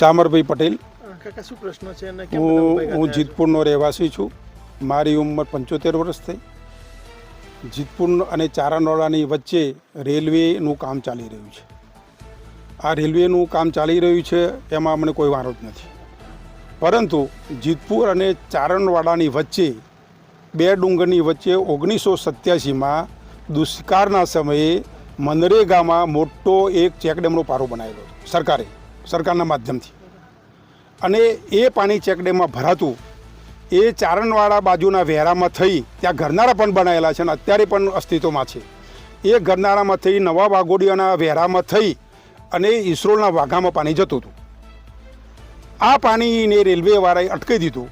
શામરભાઈ પટેલ. કાકા શું પ્રશ્ન છે અને કેમ બધા ભેગા હું થયા છો? જીતપુરનો રહેવાસી છું. મારી ઉંમર 75 વર્ષ થઈ. જીતપુર અને ચારણવાડાની વચ્ચે રેલવેનું કામ ચાલી રહ્યું છે. આ રેલવેનું કામ ચાલી રહ્યું છે એમાં મને કોઈ વાંધો જ નથી, પરંતુ જીતપુર અને ચારણવાડાની વચ્ચે બે ડુંગરની વચ્ચે 1987માં દુષ્કાળના સમયે મનરેગામાં મોટો એક ચેકડેમનો પારો બનાવેલો હતો સરકારના માધ્યમથી, અને એ પાણી ચેકડેમમાં ભરાતું એ ચારણવાડા બાજુના વેરામાં થઈ ત્યાં ગરનાળા પણ બનાવેલા છે અને અત્યારે પણ અસ્તિત્વમાં છે. એ ગરનાળામાં થઈ નવા વાઘોડિયાના વેરામાં થઈ અને ઈસરોલના વાઘામાં પાણી જતું હતું. આ પાણીને રેલવેવાળાએ અટકાવી દીધું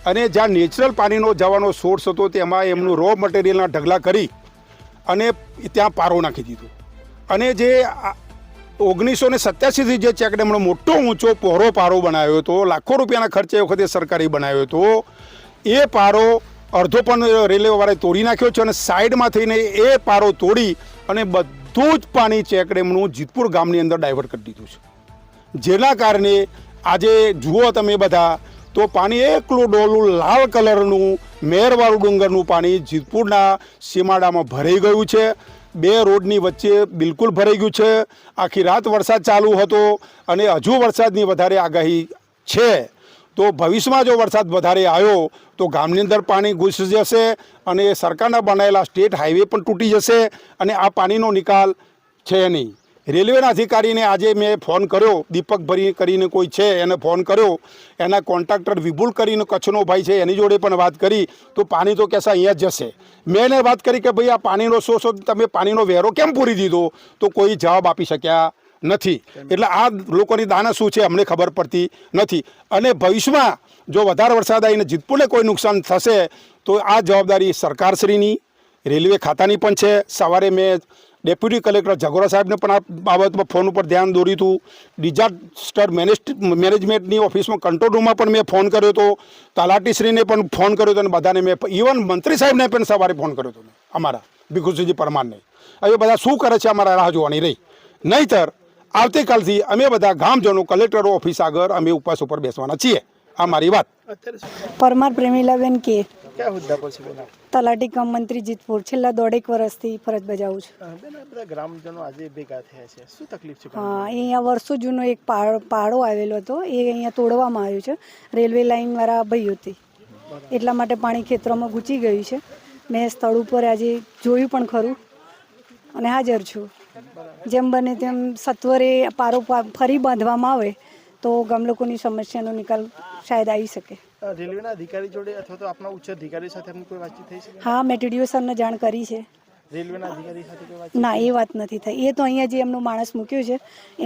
અને જ્યાં નેચરલ પાણીનો જવાનો સોર્સ હતો તેમાં એમનું રો મટીરિયલના ઢગલા કરી અને ત્યાં પારો નાખી દીધો. અને જે 1987થી જે ચેકડેમનો મોટો ઊંચો પહોળો પારો બનાવ્યો હતો, લાખો રૂપિયાના ખર્ચે એ વખતે સરકારે બનાવ્યો હતો, એ પારો અડધો પણ રેલવેવાળાએ તોડી નાખ્યો છે અને સાઈડમાં થઈને એ પારો તોડી અને બધું જ પાણી ચેકડેમનું જીતપુર ગામની અંદર ડાયવર્ટ કરી દીધું છે. જેના કારણે આજે જુઓ તમે બધા તો પાણી એકલું ડોલું લાલ કલરનું મેરવાળું ડુંગરનું પાણી જીતપુરના સીમાડામાં ભરાઈ ગયું છે. બે રોડની વચ્ચે બિલકુલ ભરાઈ ગયું છે. આખી રાત વરસાદ ચાલુ હતો અને હજુ વરસાદની વધારે આગાહી છે. તો ભવિષ્યમાં જો વરસાદ વધારે આવ્યો તો ગામની અંદર પાણી ઘૂસી જશે અને સરકારના બનાવેલા સ્ટેટ હાઈવે પણ તૂટી જશે અને આ પાણીનો નિકાલ છે નહીં. રેલવેના અધિકારીને આજે મેં ફોન કર્યો, દીપકભાઈ કરીને કોઈ છે એને ફોન કર્યો, એના કોન્ટ્રાક્ટર વિપુલ કરીને કચ્છનો ભાઈ છે એની જોડે પણ વાત કરી તો પાણી તો કહેશે અહીંયા જ જશે. મેં એને વાત કરી કે ભાઈ આ પાણીનો સોર્સ તમે પાણીનો વેરો કેમ પૂરી દીધો, તો કોઈ જવાબ આપી શક્યા નથી. એટલે આ લોકોની દાના શું છે અમને ખબર પડતી નથી. અને ભવિષ્યમાં જો વધારે વરસાદ આવીને જીતપુરને કોઈ નુકસાન થશે તો આ જવાબદારી સરકારશ્રીની, રેલવે ખાતાની પણ છે. સવારે મેં ડેપ્યુટી કલેક્ટર જગોરા સાહેબને પણ આ બાબતમાં ફોન ઉપર ધ્યાન દોર્યું હતું. ડિઝાસ્ટર મેનેજમેન્ટની ઓફિસમાં કંટ્રોલ રૂમમાં પણ મેં ફોન કર્યો હતો. તલાટીશ્રીને પણ ફોન કર્યો હતો અને બધાને મેં ઇવન મંત્રી સાહેબને પણ સવારે ફોન કર્યો હતો અમારા ભીખુસિંહજી પરમારને. હવે બધા શું કરે છે અમારા રાહ જોવાની રહી. નહીંતર આવતીકાલથી અમે બધા ગામજનો કલેક્ટર ઓફિસ આગળ અમે ઉપવાસ ઉપર બેસવાના છીએ. આ મારી વાત. પરમાર પ્રેમીલાબેન કે કયા હોદ્દા પર છે બેન? તલાટી કમ મંત્રી જીતપુર છેલ્લા 1.5 વર્ષથી ફરજ બજાવું છું. બેન આ બધા ગ્રામજનો આજે ભેગા થયા છે, શું તકલીફ છે? હા, અહીંયા વર્ષો જૂનો એક પાડો આવેલો હતો, એ અહીંયા તોડવામાં આવ્યો છે. રેલવે લાઇનવાળા ભાઈ હતી એટલા માટે પાણી ખેતરોમાં ઘૂસી ગયું છે. મેં સ્થળ ઉપર આજે જોયું પણ ખરું અને હાજર છું. જેમ બને તેમ સત્વરે પારો ફરી બાંધવામાં આવે તો ગામ લોકોની સમસ્યાનો નિકાલ શાયદ આવી શકે. રેલવેના અધિકારી જોડે અથવા તો આપના ઉચ્ચ અધિકારી સાથે એમની કોઈ વાતચીત થઈ છે? હા, મેં ટીડીઓ સરને જાણ કરી છે. રેલવેના અધિકારી સાથે કોઈ વાત? ના, એ વાત નથી થઈ. એ તો અહીંયા જે એમનો માણસ મૂક્યો છે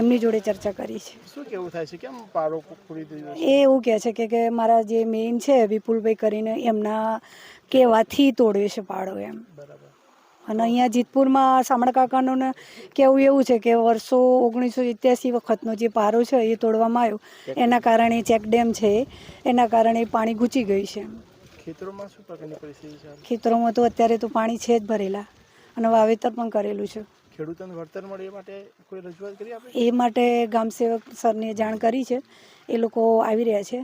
એમની જોડે ચર્ચા કરી છે. શું કેવું થાય છે, કેમ પારો પૂરી દીધો? એ એવું કહે છે કે મારા જે મેઇન છે વિપુલભાઈ કરીને એમના કહેવાથી તોડ્યો છે પાડો એમ. બરાબર. અને અહીંયા જીતપુરમાં શામળ કાકાનું કહેવું એવું છે કે વર્ષો 1987 વખતનો જે પારો છે એ તોડવામાં આવ્યો, એના કારણે ચેકડેમ છે એના કારણે પાણી ઘૂસી ગયું છે. ખેતરોમાં શું પ્રકારની પરિસ્થિતિ છે? ખેતરોમાં તો અત્યારે તો પાણી છે જ ભરેલા અને વાવેતર પણ કરેલું છે. ખેડૂતોને વળતર મળે એ માટે કોઈ રજૂઆત કરી આપણે? એ માટે ગામ સેવક સરને જાણ કરી છે, એ લોકો આવી રહ્યા છે.